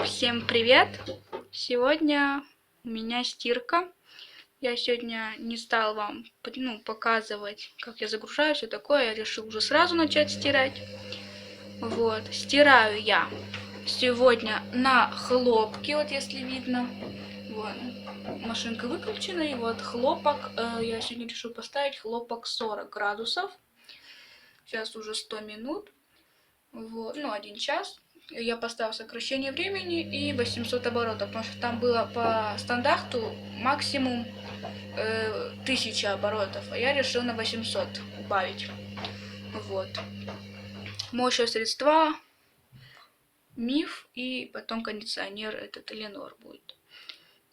Всем привет! Сегодня у меня стирка. Я сегодня не стал вам показывать, как я загружаю, все такое. Я решил уже сразу начать стирать. Вот, стираю я сегодня на хлопке, вот если видно. Вот, машинка выключена, и вот хлопок. Я сегодня решил поставить хлопок 40 градусов. Сейчас уже 100 минут. Вот, 1 час. Я поставил сокращение времени и 800 оборотов, потому что там было по стандарту максимум 1000 оборотов, а я решил на 800 убавить. Вот. Моющее средства, миф и потом кондиционер, этот Эленор будет.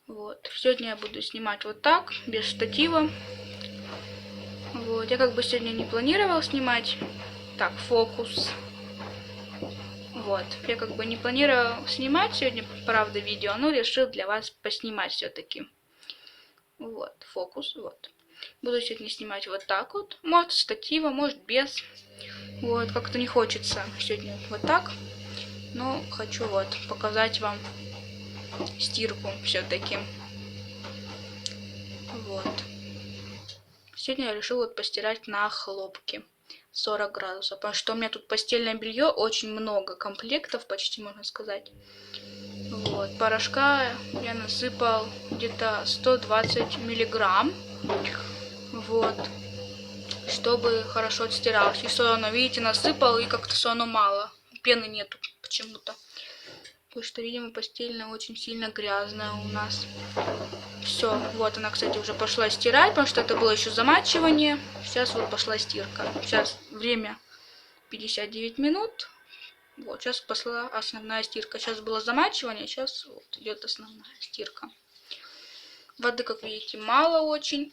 Вот. Сегодня я буду снимать вот так, без штатива. Вот. Я сегодня не планировал снимать. Так, фокус. Вот, я не планировал снимать сегодня, правда, видео, но решил для вас поснимать все-таки. Вот, фокус, вот. Буду сегодня снимать вот так вот, может с штатива, может без. Вот, как-то не хочется сегодня вот так, но хочу вот показать вам стирку все-таки. Вот. Сегодня я решил вот постирать на хлопке. 40 градусов, потому что у меня тут постельное белье, очень много комплектов, почти можно сказать. Вот, порошка я насыпал где-то 120 миллиграмм, вот, чтобы хорошо отстиралось. И все равно, видите, насыпал, и как-то все равно мало, пены нету почему-то. Потому что, видимо, постельная очень сильно грязная у нас. Все, вот она, кстати, уже пошла стирать, потому что это было еще замачивание. Сейчас вот пошла стирка. Сейчас время 59 минут. Вот, сейчас пошла основная стирка. Сейчас было замачивание, сейчас вот идет основная стирка. Воды, как видите, мало очень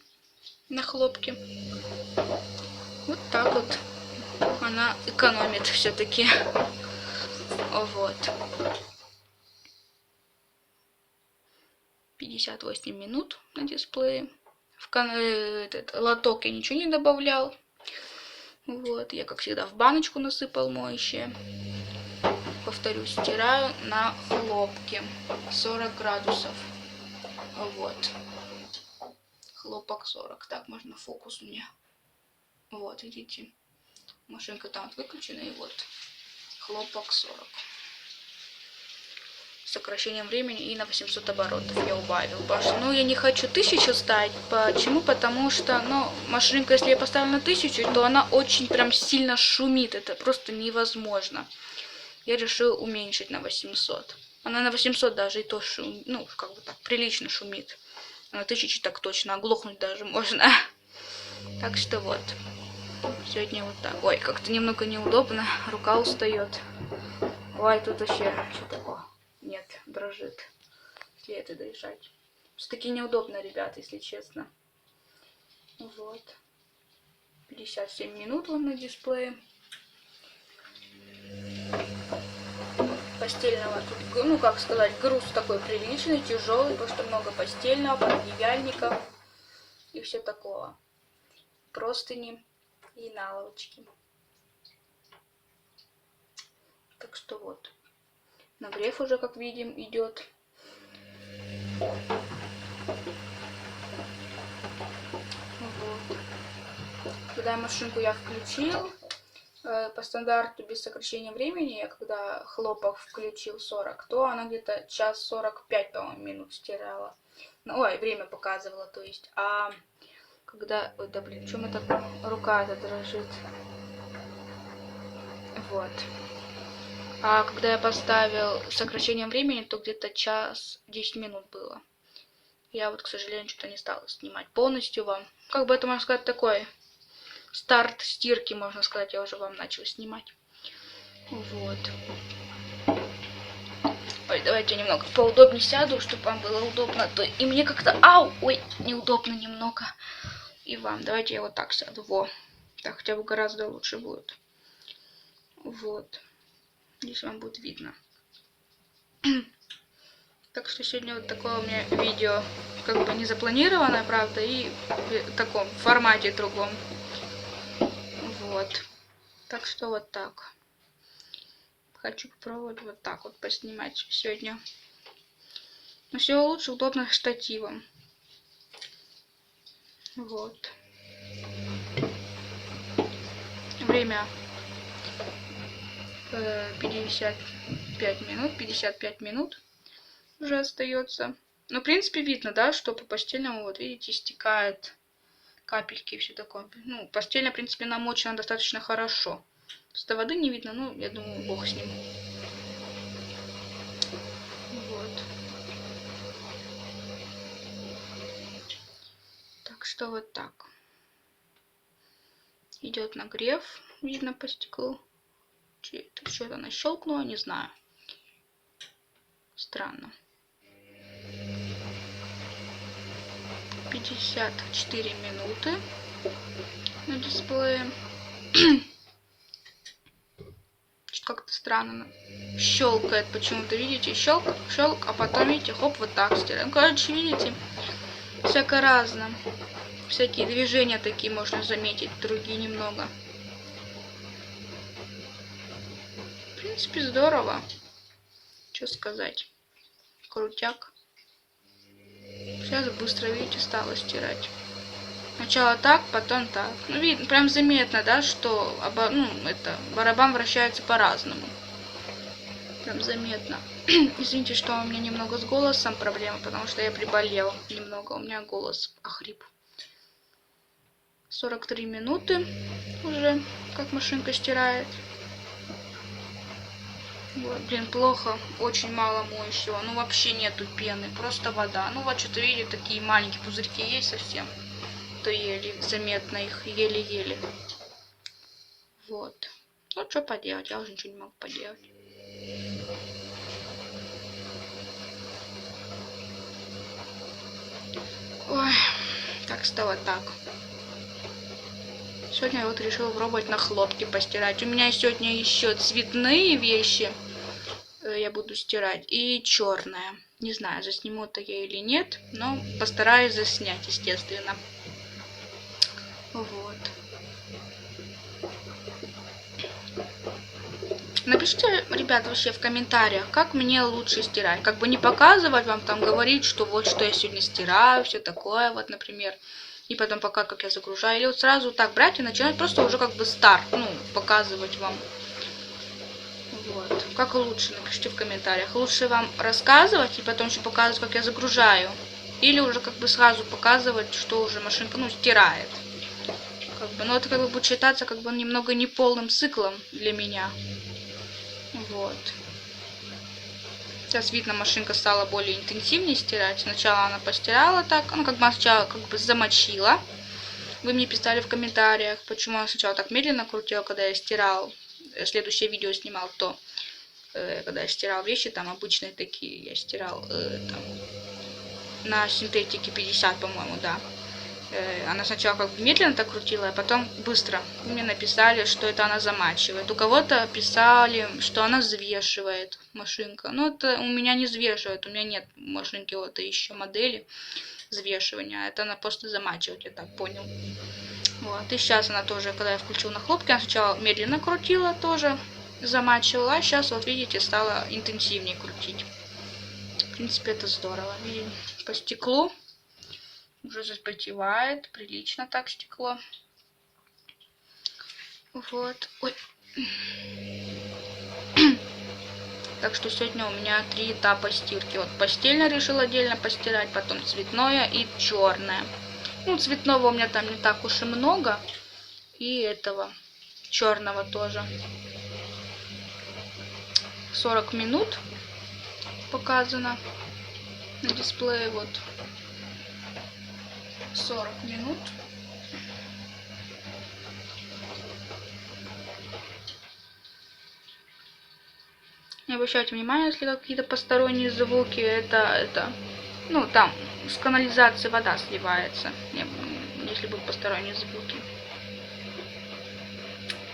на хлопке. Вот так вот она экономит все-таки. Вот. 58 минут на дисплее. Этот лоток я ничего не добавлял. Вот, я, как всегда, в баночку насыпал моющее. Повторюсь, стираю на хлопке 40 градусов. Вот. Хлопок 40. Так, можно фокус у меня. Вот, видите. Машинка там выключена, и вот хлопок 40. С сокращением времени и на 800 оборотов я убавил. Потому что, я не хочу 1000 ставить. Почему? Потому что, машинка, если я поставлю на 1000, то она очень прям сильно шумит. Это просто невозможно. Я решил уменьшить на 800. Она на 800 даже и то шумит, так, прилично шумит. На 1000 так точно, оглохнуть даже можно. Так что вот. Сегодня вот так. Ой, как-то немного неудобно, рука устает. Ой, тут вообще что такое? Нет, дрожит. Если это доезжать. Все-таки неудобно, ребята, если честно. Вот. 57 минут вон на дисплее. Постельного тут, как сказать, груз такой приличный, тяжелый, потому что много постельного, пододеяльников и все такого. Простыни и наволочки. Так что вот. Нагрев уже, как видим, идет. Вот. Когда машинку я включил, по стандарту без сокращения времени, я когда хлопок включил 40, то она где-то час 45, по-моему, минут стирала. Время показывала, то есть. А когда... Ой, да блин, почему так рука-то дрожит? Вот. А когда я поставил сокращение времени, то где-то час 10 минут было. Я вот, к сожалению, что-то не стала снимать полностью вам. Это, можно сказать, такой старт стирки, можно сказать, я уже вам начала снимать. Вот. Ой, давайте я немного поудобнее сяду, чтобы вам было удобно. То и мне как-то... Ой, неудобно немного. И вам. Давайте я вот так сяду. Во. Так хотя бы гораздо лучше будет. Вот. Здесь вам будет видно. Так что сегодня вот такое у меня видео, не запланированное, правда, и в таком формате другом. Вот. Так что вот так. Хочу попробовать вот так вот поснимать сегодня. Но всего лучше удобно штативом. Вот. Время 55 минут уже остается. Но в принципе видно, да, что по постельному, вот видите, стекает капельки и все такое. Ну, постельная, в принципе, намочена достаточно хорошо. Просто воды не видно, ну, я думаю, бог с ним. Вот. Так что вот так. Идет нагрев, видно по стеклу. Что-то она щелкнула, не знаю. Странно. 54 минуты на дисплее. Как-то странно щелкает почему-то, видите, щелк, щелк, а потом, видите, хоп, вот так стираем. Короче, видите, всяко разно. Всякие движения такие можно заметить, другие немного. В принципе, здорово. Что сказать. Крутяк. Сейчас быстро, видите, стало стирать. Сначала так, потом так. Ну, видно, прям заметно, да, что барабан вращается по-разному. Прям заметно. Извините, что у меня немного с голосом проблема, потому что я приболела немного. У меня голос охрип. 43 минуты уже, как машинка стирает. Вот, блин, плохо. Очень мало моющего. Ну, вообще нету пены, просто вода. Ну, вот что-то, видите, такие маленькие пузырьки есть совсем. То еле заметно их, еле-еле. Вот. Ну, что поделать, я уже ничего не могу поделать. Ой, так что вот так. Сегодня я вот решила пробовать на хлопке постирать. У меня сегодня еще цветные вещи я буду стирать и черная. Не знаю, засниму это я или нет, но постараюсь заснять, естественно. Вот. Напишите, ребят, вообще в комментариях, как мне лучше стирать. Как бы не показывать вам, там говорить, что вот что я сегодня стираю, все такое, вот, например. И потом пока как я загружаю. Или вот сразу так брать и начинать просто уже как бы старт, ну, показывать вам. Вот. Как лучше, напишите в комментариях. Лучше вам рассказывать и потом еще показывать, как я загружаю. Или уже как бы сразу показывать, что уже машинка, ну, стирает. Как бы, но это как бы будет считаться как бы немного неполным циклом для меня. Вот. Сейчас видно, машинка стала более интенсивнее стирать. Сначала она постирала так, ну как бы она сначала как бы замочила. Вы мне писали в комментариях, почему она сначала так медленно крутила, когда я стирал. Следующее видео снимал то, когда я стирал вещи, там обычные такие, я стирал там, на синтетике 50, по-моему, да. Она сначала как бы медленно так крутила, а потом быстро. Мне написали, что это она замачивает. У кого-то писали, что она взвешивает машинка. Но это у меня не взвешивает, у меня нет машинки вот еще модели взвешивания. Это она просто замачивает, я так понял. Вот. И сейчас она тоже, когда я включила на хлопке, она сначала медленно крутила тоже, замачивала, а сейчас вот видите, стала интенсивнее крутить. В принципе, это здорово. Видите, по стеклу уже запотевает, прилично так стекло. Вот. Ой. Так что сегодня у меня 3 этапа стирки. Вот постельное решила отдельно постирать, потом цветное и черное. Ну, цветного у меня там не так уж и много. И этого черного тоже. 40 минут показано на дисплее. Вот. 40 минут. Не обращайте внимания, если какие-то посторонние звуки. Это, ну, там с канализации вода сливается, если будут посторонние звуки.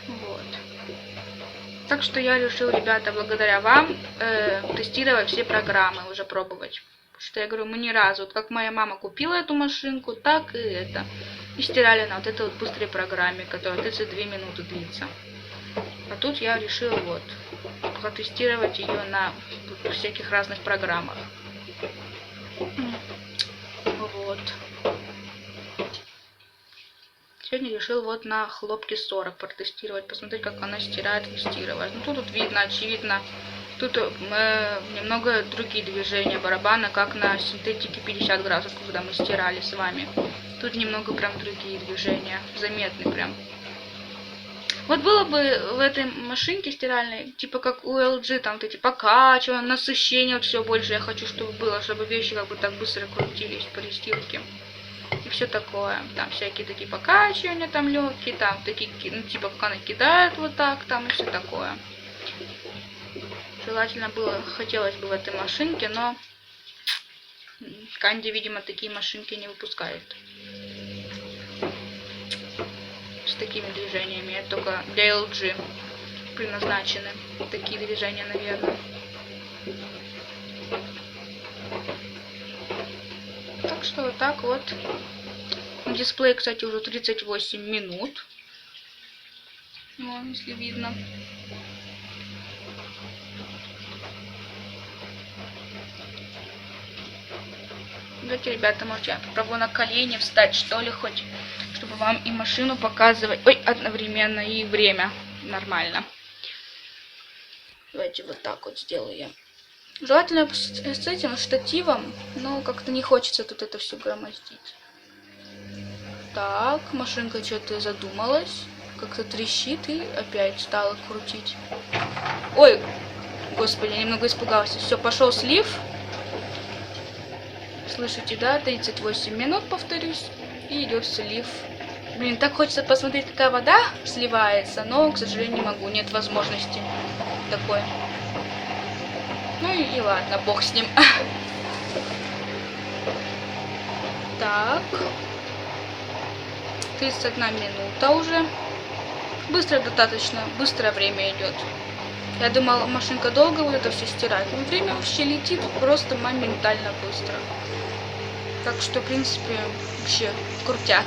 Вот. Так что я решил, ребята, благодаря вам тестировать все программы, уже пробовать. Потому что я говорю, мы ни разу, вот как моя мама купила эту машинку, так и это. И стирали на вот этой вот быстрой программе, которая 32 минуты длится. А тут я решила вот протестировать ее на всяких разных программах. Вот. Сегодня решил вот на хлопке 40 протестировать, посмотреть, как она стирает, выстирывает. Ну тут видно, очевидно, тут немного другие движения барабана, как на синтетике 50 градусов, когда мы стирали с вами. Тут немного прям другие движения, заметны прям. Вот было бы в этой машинке стиральной, типа как у LG, там вот эти покачивания, насыщение, вот все больше я хочу, чтобы было, чтобы вещи как бы так быстро крутились при стирке. И все такое. Там всякие такие покачивания, там легкие, там такие, ну типа как она кидает вот так, там и все такое. Желательно было, хотелось бы в этой машинке, но Канди, видимо, такие машинки не выпускает. С такими движениями. Это только для LG предназначены такие движения, наверное. Так что вот так вот. Дисплей, кстати, уже 38 минут. Вон, если видно. Давайте, ребята, может, я попробую на колени встать, что ли, хоть, чтобы вам и машину показывать. Ой, одновременно и время нормально. Давайте вот так вот сделаю я. Желательно с этим штативом, но как-то не хочется тут это все громоздить. Так, машинка что-то задумалась, как-то трещит и опять стала крутить. Ой, господи, я немного испугался. Все, пошел слив. Слышите, да? 38 минут, повторюсь, и идет слив. Блин, так хочется посмотреть, какая вода сливается, но, к сожалению, не могу, нет возможности такой. Ну и ладно, бог с ним. Так. 31 минута уже. Быстро достаточно, быстрое время идет. Я думала, машинка долго будет это все стирать, но время вообще летит просто моментально быстро. Так что, в принципе, вообще крутяк.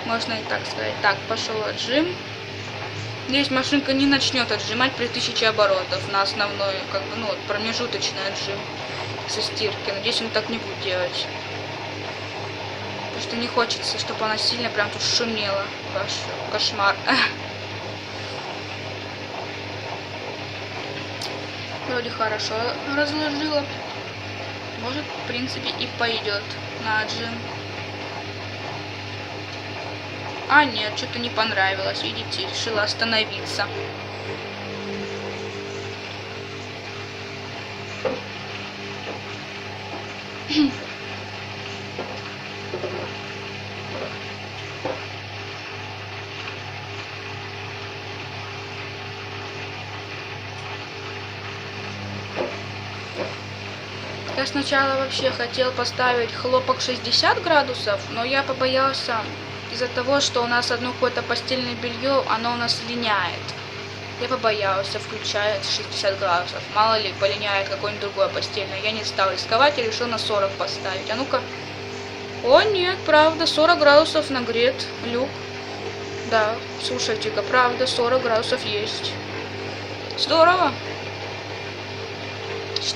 Можно и так сказать. Так, пошел отжим. Здесь машинка не начнет отжимать при 1000 оборотов на основной, как бы, ну, вот, промежуточный отжим со стирки. Надеюсь, он так не будет делать. Потому что не хочется, чтобы она сильно прям тут шумела. Кошмар. Вроде хорошо разложила. Может, в принципе, и пойдет на отжим. А нет, что-то не понравилось, видите, решила остановиться. Я сначала вообще хотел поставить хлопок 60 градусов, но я побоялся из-за того, что у нас одно какое-то постельное белье, оно у нас линяет. Я побоялся, включает 60 градусов. Мало ли, полиняет какое-нибудь другое постельное. Я не стал рисковать и решил на 40 поставить. А ну-ка. О, нет, правда, 40 градусов нагрет люк. Да, слушайте-ка, правда, 40 градусов есть. Здорово.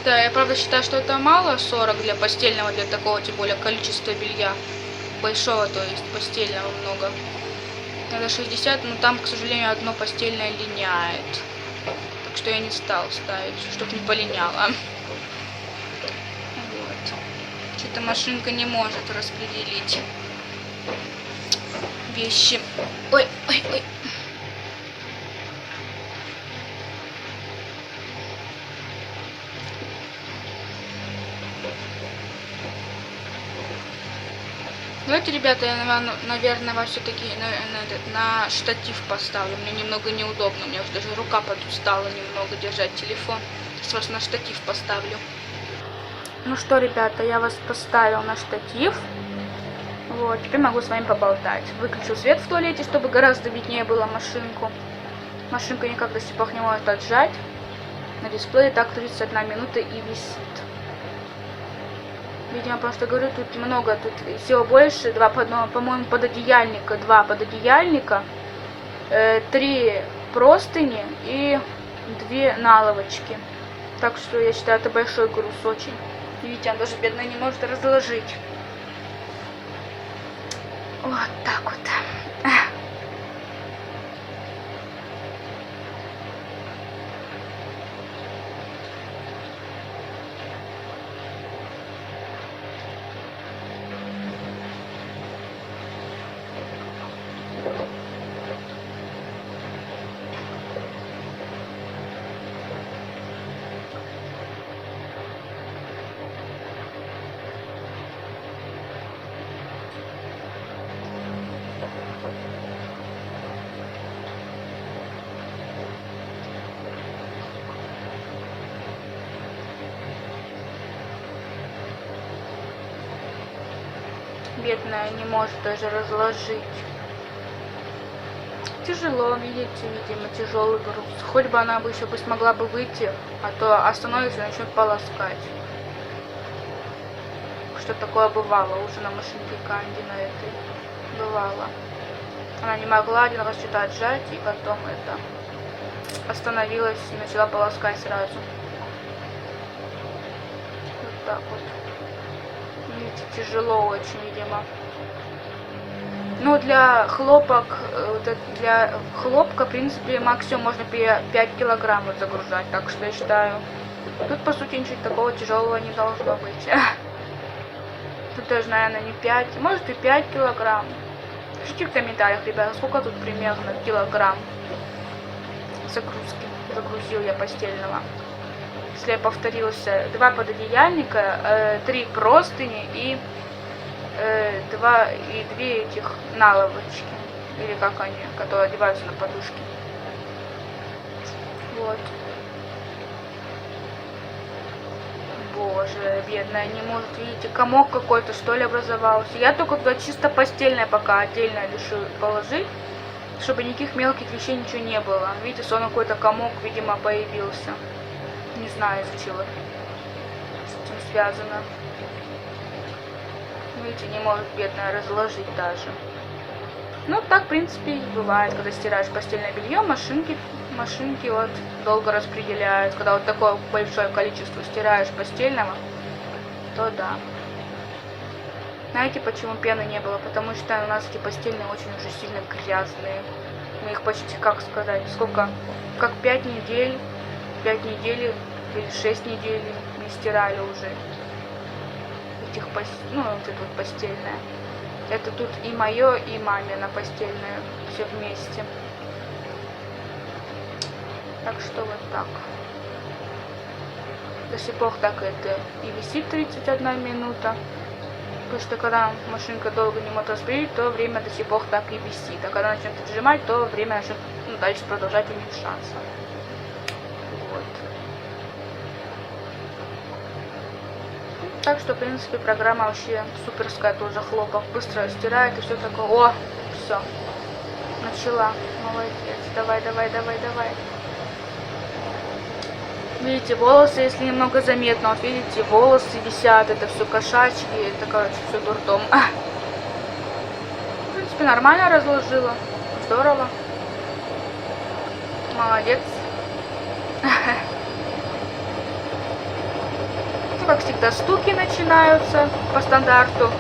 Я правда считаю, что это мало, 40 для постельного, для такого, тем более, количества белья. Большого, то есть, постельного много. Надо 60, но там, к сожалению, одно постельное линяет. Так что я не стал ставить, чтобы не полиняло. Вот. Что-то машинка не может распределить вещи. Ой, ой, ой. Давайте, ребята, я, наверное, вас все-таки на штатив поставлю. Мне немного неудобно. У меня уже даже рука подустала немного держать телефон. Сейчас вас на штатив поставлю. Ну что, ребята, я вас поставил на штатив. Вот, теперь могу с вами поболтать. Выключил свет в туалете, чтобы гораздо виднее было машинку. Машинка никак до сих пор не может отжать. На дисплее так 31 минута и висит. Видимо, просто говорю, тут много, тут всего больше, по-моему, пододеяльника, 2 пододеяльника, 3 простыни и 2 наловочки. Так что я считаю, это большой груз очень. Видите, она даже бедная не может разложить. Вот так вот. Бедная не может даже разложить. Тяжело, видите, видимо, тяжелый груз. Хоть бы она бы еще бы смогла бы выйти, а то остановится и начнет полоскать. Что такое бывало уже на машинке Канди на этой. Бывало. Она не могла один раз что-то отжать, и потом это остановилась и начала полоскать сразу. Вот так вот. Видите, тяжело очень, видимо. Ну, для хлопок, для хлопка, в принципе, максимум можно 5 килограммов загружать. Так что я считаю, тут, по сути, ничего такого тяжелого не должно быть. Тут даже, наверное, не 5, может и 5 килограмм. Пишите в комментариях, ребята, сколько тут примерно килограмм загрузки. Загрузил я постельного. Если я повторился, 2 пододеяльника, 3 простыни и 2 этих наловочки. Или как они, которые одеваются на подушки. Вот. Боже, бедная, не может, видите, комок какой-то, что ли, образовался. Я только туда чисто постельное пока отдельно решил положить, чтобы никаких мелких вещей ничего не было. Видите, сон какой-то комок, видимо, появился. Не знаю, из-за чего с этим связано. Видите, не может бедная разложить даже. Ну, так, в принципе, и бывает, когда стираешь постельное белье, машинки вот долго распределяют. Когда вот такое большое количество стираешь постельного, то да. Знаете, почему пены не было? Потому что у нас эти постельные очень уже сильно грязные. Мы их почти, как сказать, сколько? Как 5 недель или 6 недель не стирали уже. Ну, вот это вот постельное. Это тут и мое, и мамино постельное. Все вместе. Так что вот так. До сих пор так это и висит 31 минута. Потому что когда машинка долго не может распределить, то время до сих пор так и висит. А когда начнет отжимать, то время начнет дальше продолжать уменьшаться. Вот. Так что, в принципе, программа вообще суперская, тоже хлопок. Быстро стирает и все такое. О, все. Начала. Молодец. Давай. Видите, волосы, если немного заметно, вот видите, волосы висят, это все кошачьи, это, короче, все дурдом. В принципе, нормально разложила. Здорово. Молодец. Как всегда, стуки начинаются по стандарту.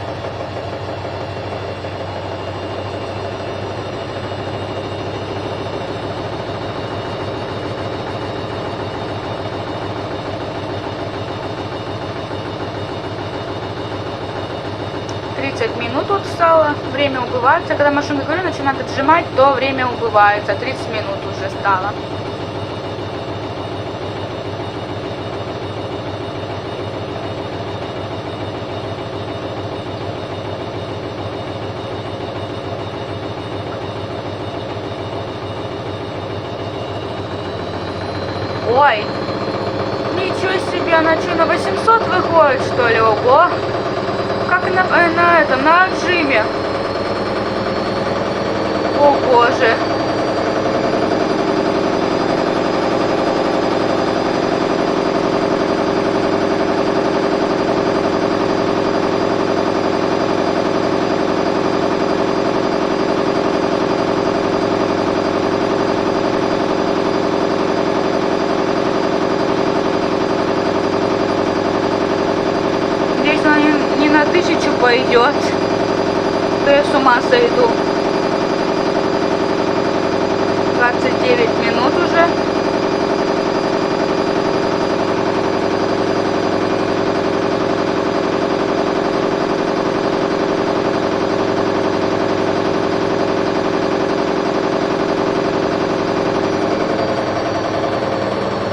Минут вот стало, время убывается. Когда машинка, говорю, начинает отжимать, то время убывается. 30 минут уже стало. Ой, ничего себе, она что, на 800 выходит, что ли? Ого! Как на этом, на отжиме. О боже. 1000 пойдет. То я с ума сойду. 29 минут уже.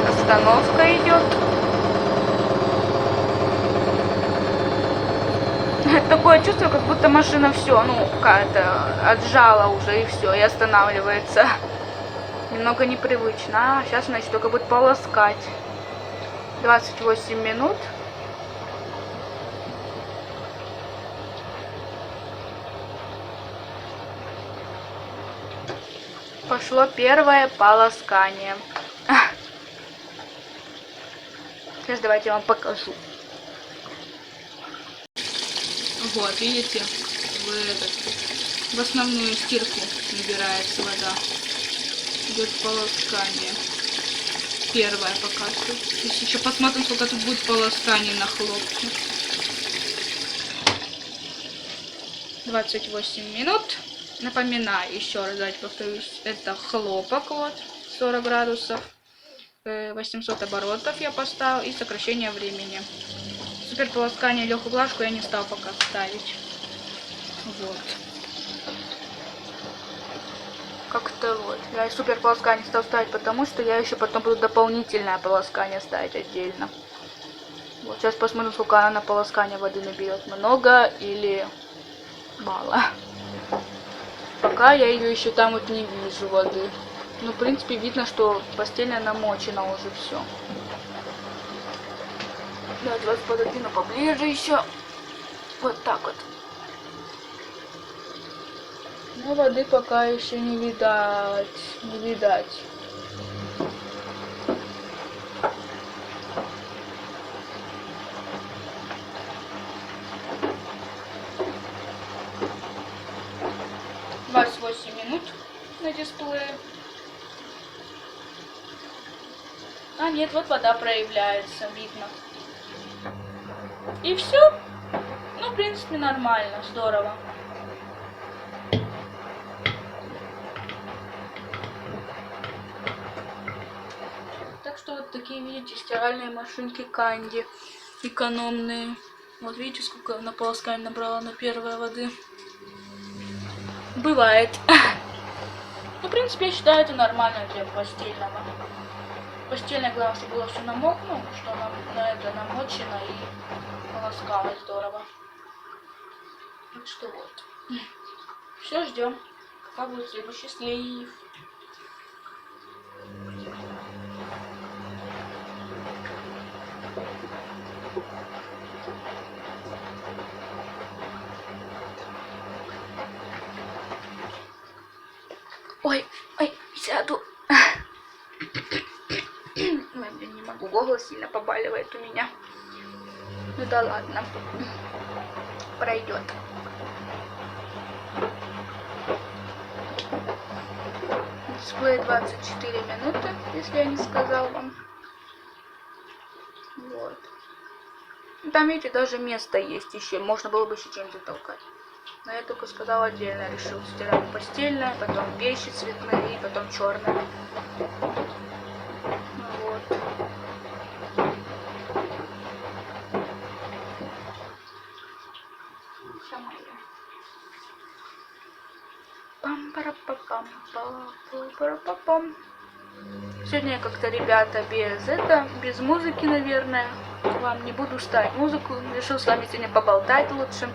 Остановка идет. Такое чувство, как будто машина все, ну, какая-то отжала уже и все, и останавливается. Немного непривычно. А сейчас, значит, только будет полоскать. 28 минут. Пошло первое полоскание. Сейчас давайте я вам покажу. Вот, видите, в основную стирку набирается вода. Идет полоскание. Первое пока что. Сейчас еще посмотрим, сколько тут будет полосканий на хлопке. 28 минут. Напоминаю, еще раз, давайте повторюсь, это хлопок, вот, 40 градусов. 800 оборотов я поставил и сокращение времени. Супер полоскание, легкую глажку я не стал пока ставить. Вот. Как-то вот. Я супер полоскание стал ставить, потому что я еще потом буду дополнительное полоскание ставить отдельно. Вот сейчас посмотрим, сколько она на полоскание воды наберет. Много или мало. Пока я ее еще там вот не вижу воды. Ну, в принципе, видно, что постельная намочена уже все. Давайте вас пододвину поближе еще. Вот так вот. Но воды пока еще не видать. Не видать. Минут на дисплее. А нет, вот вода проявляется, видно. И все. Ну, в принципе, нормально, здорово. Так что вот такие, видите, стиральные машинки Канди. Экономные. Вот видите, сколько на полоскание набрала на первой воды. Бывает. Ну, в принципе, я считаю, это нормально для постельного. Постельное, главное, чтобы было все намокнуто, что она на это намочено и полоскалось здорово. Так что вот. Все, ждем. Пока будет следующий слив. Ой, сяду. Ой, блин, не могу, голос сильно побаливает у меня. Ну да ладно, пройдет. Дисплей 24 минуты, если я не сказал вам. Вот. Там, видите, даже место есть еще, можно было бы еще чем-то затолкать. Но я только сказал отдельно, решил стирать постельное, потом вещи цветные, и потом черные. Вот. Пам-пара-па-пам-па-пам-пара-па-пам. Сегодня я как-то, ребята, без музыки, наверное, вам не буду ставить музыку. Решил с вами сегодня поболтать лучше.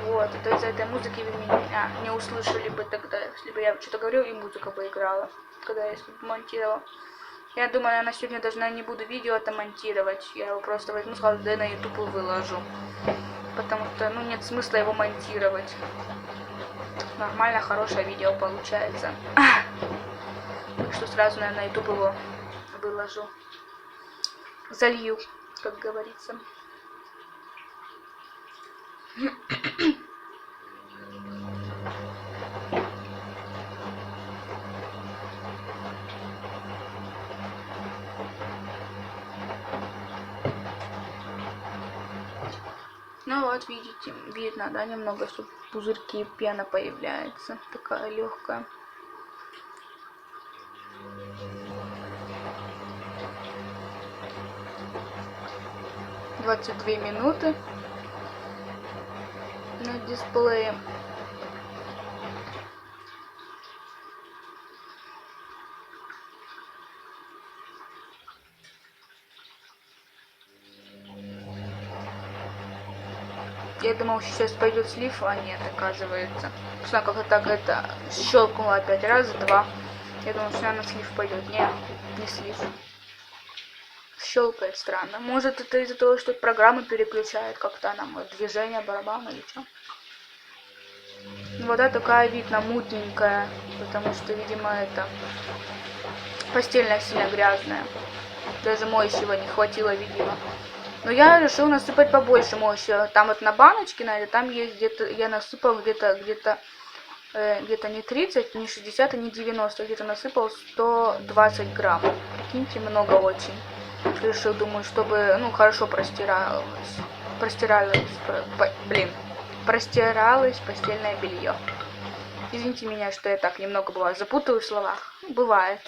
Вот, а то из-за этой музыки вы меня не услышали бы тогда, если бы я что-то говорил и музыка бы играла, когда я монтировала. Я думаю, я на сегодня даже не буду видео это монтировать. Я его просто возьму, сразу да на YouTube выложу. Потому что, ну, нет смысла его монтировать. Нормально, хорошее видео получается. Так что сразу, наверное, на YouTube его выложу. Залью, как говорится. Ну вот, видите, видно, да, немного, что пузырьки, пена появляется, такая легкая. — 22 минуты на дисплее. Я думал, сейчас пойдет слив, а нет, оказывается. Что как-то так это щелкнуло опять раз, два. Я думал, что, наверное, слив пойдет. Не слив. Щелкает странно. Может, это из-за того, что программы переключает как-то она, может, движение барабана или что. Вода такая, видно, мутненькая, потому что, видимо, это постельная сильно грязная. Даже моющего не хватило, видимо. Но я решил насыпать побольше моющего. Там вот на баночке, наверное, там есть где-то, я насыпал где-то не 30, не 60 и не 90, где-то насыпал 120 грамм. Прикиньте, много очень. Решил, думаю, чтобы, ну, хорошо простиралось постельное белье. Извините меня, что я так немного бывает запутаю в словах. Бывает.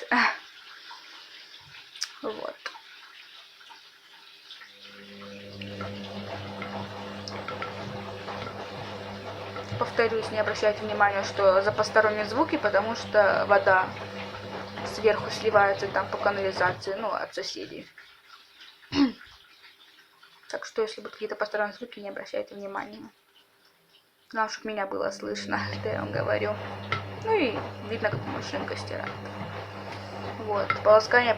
Вот. Повторюсь, не обращайте внимания, что за посторонние звуки, потому что вода сверху сливается там по канализации, ну, от соседей. Так что, если будут какие-то посторонние звуки, не обращайте внимания. Главное, чтобы меня было слышно, что я вам говорю. Ну и видно, как машинка стирает. Вот, полоскание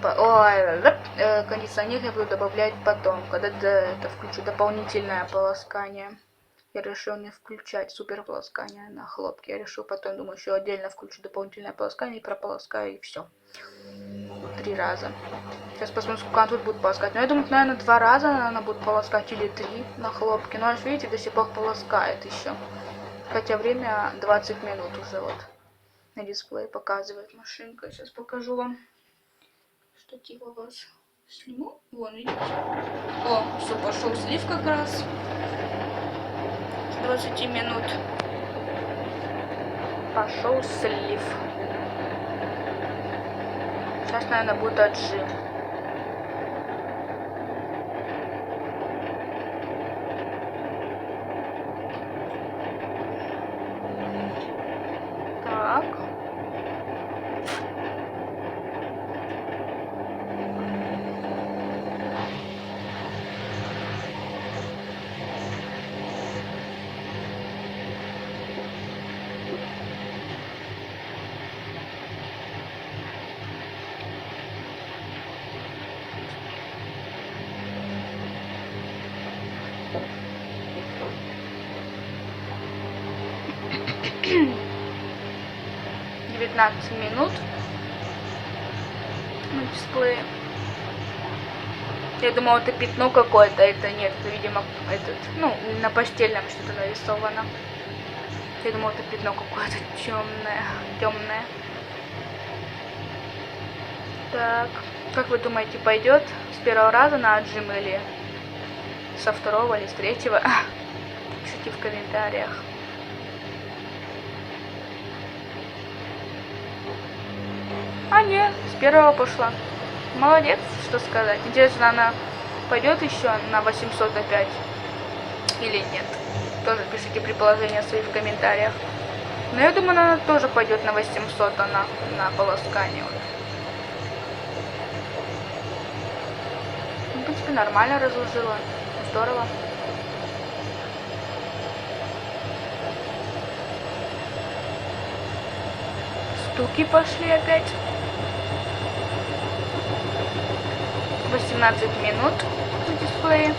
кондиционер я буду добавлять потом, когда это включу дополнительное полоскание. Я решил не включать супер полоскание на хлопке. Я решил потом, думаю, еще отдельно включу дополнительное полоскание и прополоскаю, и все. 3 раза. Сейчас посмотрим, сколько она тут будет полоскать. Но я думаю, наверное, 2 раза она будет полоскать или 3 на хлопке. Но, видите, до сих пор полоскает еще. Хотя время 20 минут уже вот на дисплее показывает машинка. Сейчас покажу вам. Штатив у вас сниму. Вон, видите? О, все, пошел слив как раз. 20 минут. Пошел слив. Сейчас, наверное, будет отжим. Так. Минут на дисплее. Я думала, это пятно какое-то, это нет, это, видимо, на постельном что-то нарисовано. Я думала, это пятно какое-то темное. Так, как вы думаете, пойдет с первого раза на отжим или со второго или с третьего? Пишите в комментариях. А нет, с первого пошла. Молодец, что сказать. Интересно, она пойдет еще на 800 опять или нет? Тоже пишите предположения свои в комментариях. Но я думаю, она тоже пойдет на 800, она на полоскание. Вот. В принципе, нормально разложила. Здорово. Стуки пошли опять. 18 минут на дисплее.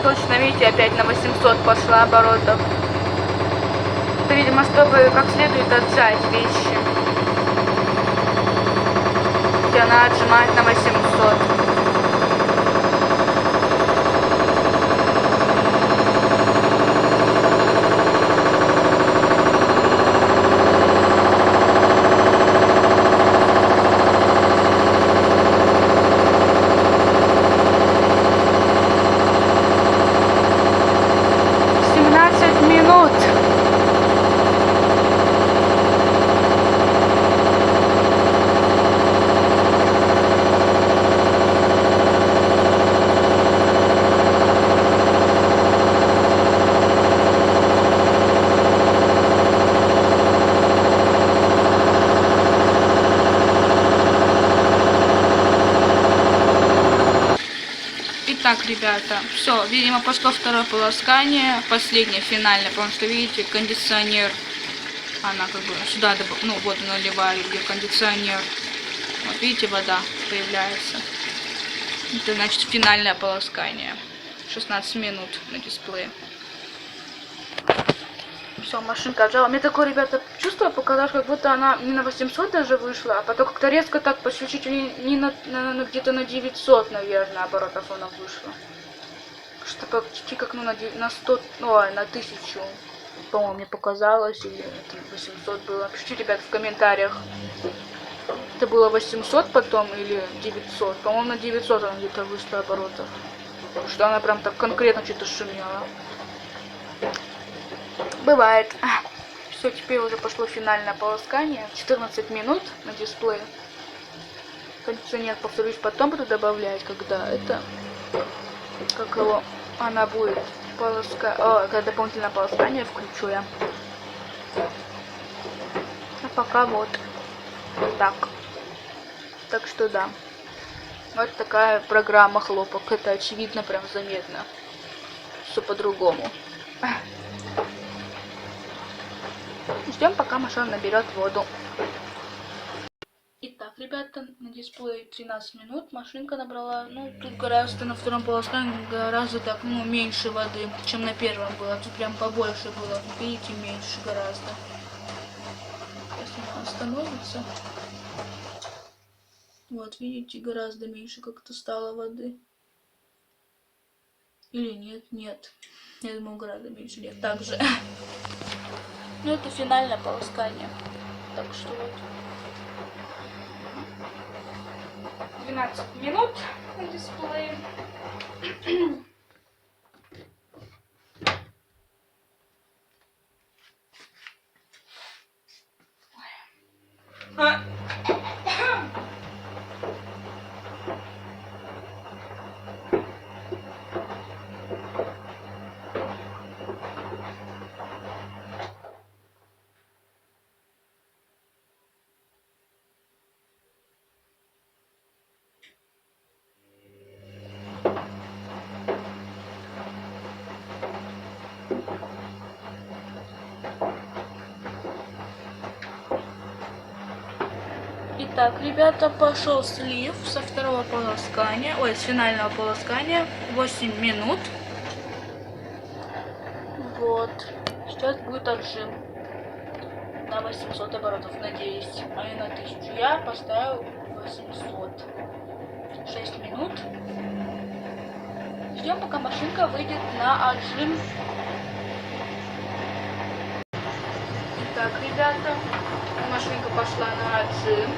Точно, видите, опять на 800 пошла оборотов. Это, видимо, чтобы как следует отжать вещи. И она отжимает на 800. Итак, ребята, все, видимо, пошло второе полоскание, последнее, финальное, потому что, видите, кондиционер, она как бы сюда, ну, воду наливаю, где кондиционер, вот видите, вода появляется. Это значит финальное полоскание, 16 минут на дисплее. Все, машинка отжала. Мне такое, ребята, чувство показалось, как будто она не на 800 даже вышла, а потом как-то резко так по чуть-чуть, не на где-то на 900, наверное, оборотов она вышла. Что почти как ну, на 100, ой, на 1000, по-моему, мне показалось, или это 800 было. Пишите, ребят, в комментариях. Это было 800 потом или 900. По-моему, на 900 она где-то вышла оборотов. Потому что она прям так конкретно что-то шумела. Бывает. Все, теперь уже пошло финальное полоскание. 14 минут на дисплее. Кондиционер, повторюсь, потом буду добавлять, когда это, как его, она будет когда дополнительное полоскание включу я. А пока вот так. Так что да. Вот такая программа хлопок. Это очевидно, прям заметно. Все по-другому. Ждем, пока машина наберет воду. Итак, ребята, на дисплее 13 минут машинка набрала, ну, тут гораздо на втором полоскании гораздо так, ну, меньше воды, чем на первом было. Тут прям побольше было, видите, меньше гораздо. Если она остановится. Вот, видите, гораздо меньше как-то стало воды. Или нет, нет. Я думаю, гораздо меньше, нет, так же. Ну, это финальное полоскание. Так что вот. 12 минут на дисплее. Итак, ребята, пошел слив со второго полоскания, ой, с финального полоскания, 8 минут. Вот, сейчас будет отжим на 800 оборотов, надеюсь, а не на 1000. Я поставил 800. 6 минут. Ждем, пока машинка выйдет на отжим. Итак, ребята, машинка пошла на отжим.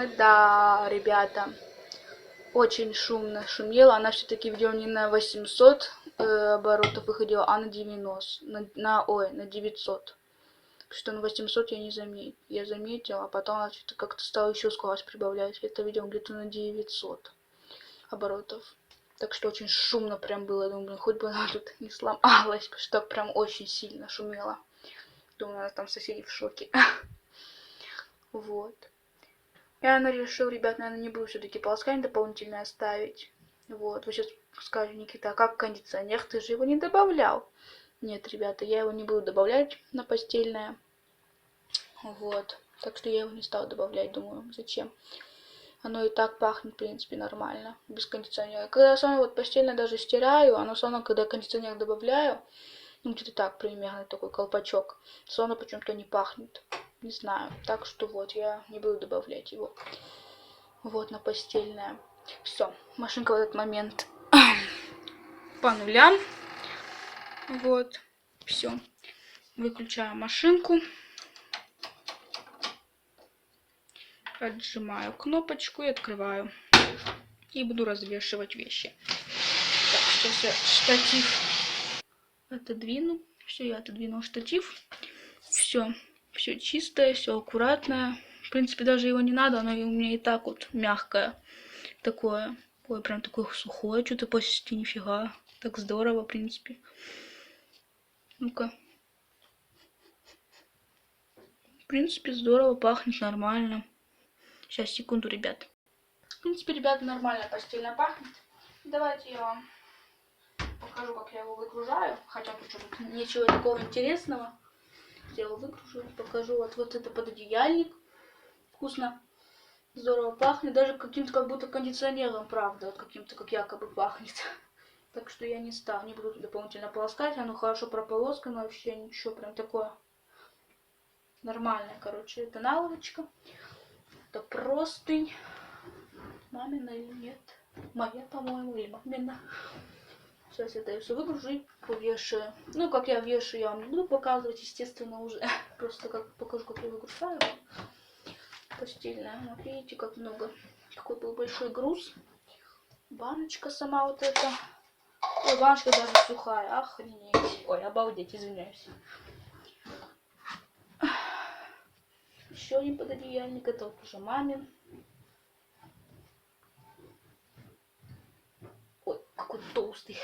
шумы, да, ребята. Очень шумно шумела. Она все-таки видео не на 800 оборотов выходила, а на 90. На 900. Что на 800 я заметила, а потом она что-то как-то стала еще скорость прибавлять. Это видео где-то на 900 оборотов. Так что очень шумно прям было. Я думаю, хоть бы она тут не сломалась, потому что прям очень сильно шумела. Думаю, там соседи в шоке. Вот. Я, наверное, решил, ребят, наверное, не буду все-таки полоскание дополнительное ставить. Вот. Вы сейчас скажете, Никита, а как кондиционер? Ты же его не добавлял. Нет, ребята, я его не буду добавлять на постельное. Вот. Так что я его не стал добавлять, думаю, зачем. Оно и так пахнет, в принципе, нормально, без кондиционера. Когда я сама вот постельное даже стираю, оно все равно, когда кондиционер добавляю, ну, где-то так примерно, такой колпачок, все равно почему-то не пахнет. Не знаю. Так что вот, я не буду добавлять его. Вот, на постельное. Все, машинка в этот момент по нулям. Вот, все. Выключаю машинку. Отжимаю кнопочку и открываю. И буду развешивать вещи. Так, сейчас я штатив отодвину. Все, я отодвинула штатив. Все чистое, все аккуратное. В принципе, даже его не надо, оно у меня и так вот мягкое. Такое. Ой, прям такое сухое, что-то почти нифига. Так здорово, в принципе. Ну-ка. В принципе, здорово, пахнет нормально. Сейчас, секунду, ребят. В принципе, ребята, нормально постельно пахнет. Давайте я вам покажу, как я его выгружаю. Хотя тут что-то ничего такого интересного. Я его выгружу, покажу. Вот это пододеяльник. Вкусно. Здорово пахнет. Даже каким-то как будто кондиционером, правда. Вот каким-то как якобы пахнет. Так что я не буду дополнительно полоскать. Оно хорошо прополоскано. Вообще ничего прям такое нормальное. Короче, это наловочка. Это простынь. Мамина или нет? Моя, по-моему, или мамина. Сейчас это я все выгружу и повешаю. Ну, как я вешаю, я вам не буду показывать, естественно, уже. Просто как покажу, как я выгружаю. Постельная. Вот видите, как много. Какой был большой груз. Баночка сама вот эта. Ой, баночка даже сухая. Охренеть. Ой, обалдеть, извиняюсь. Еще один пододеяльник. Это вот уже мамин. Ой, какой толстый.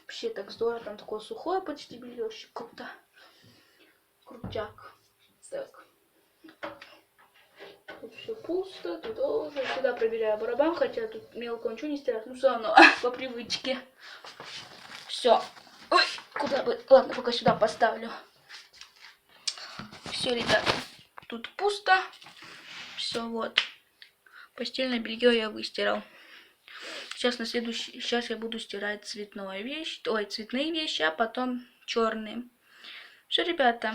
Вообще так здорово. Там такое сухое почти белье. Круто. Крутяк. Так. Тут все пусто. Тут уже сюда проверяю барабан. Хотя тут мелко ничего не стирать. Ну все равно по привычке. Все. Ой, куда бы. Ладно, пока сюда поставлю. Все, ребята. Тут пусто. Все, вот. Постельное белье я выстирал. Сейчас я буду стирать цветные вещи, а потом черные. Все, ребята.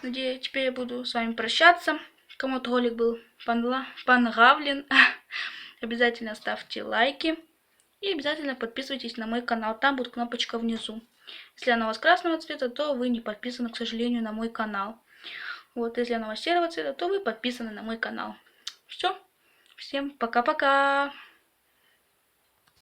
Надеюсь, теперь я буду с вами прощаться. Кому-то ролик был понравлен. Обязательно ставьте лайки. И обязательно подписывайтесь на мой канал. Там будет кнопочка внизу. Если она у вас красного цвета, то вы не подписаны, к сожалению, на мой канал. Вот, если она у вас серого цвета, то вы подписаны на мой канал. Все. Всем пока-пока.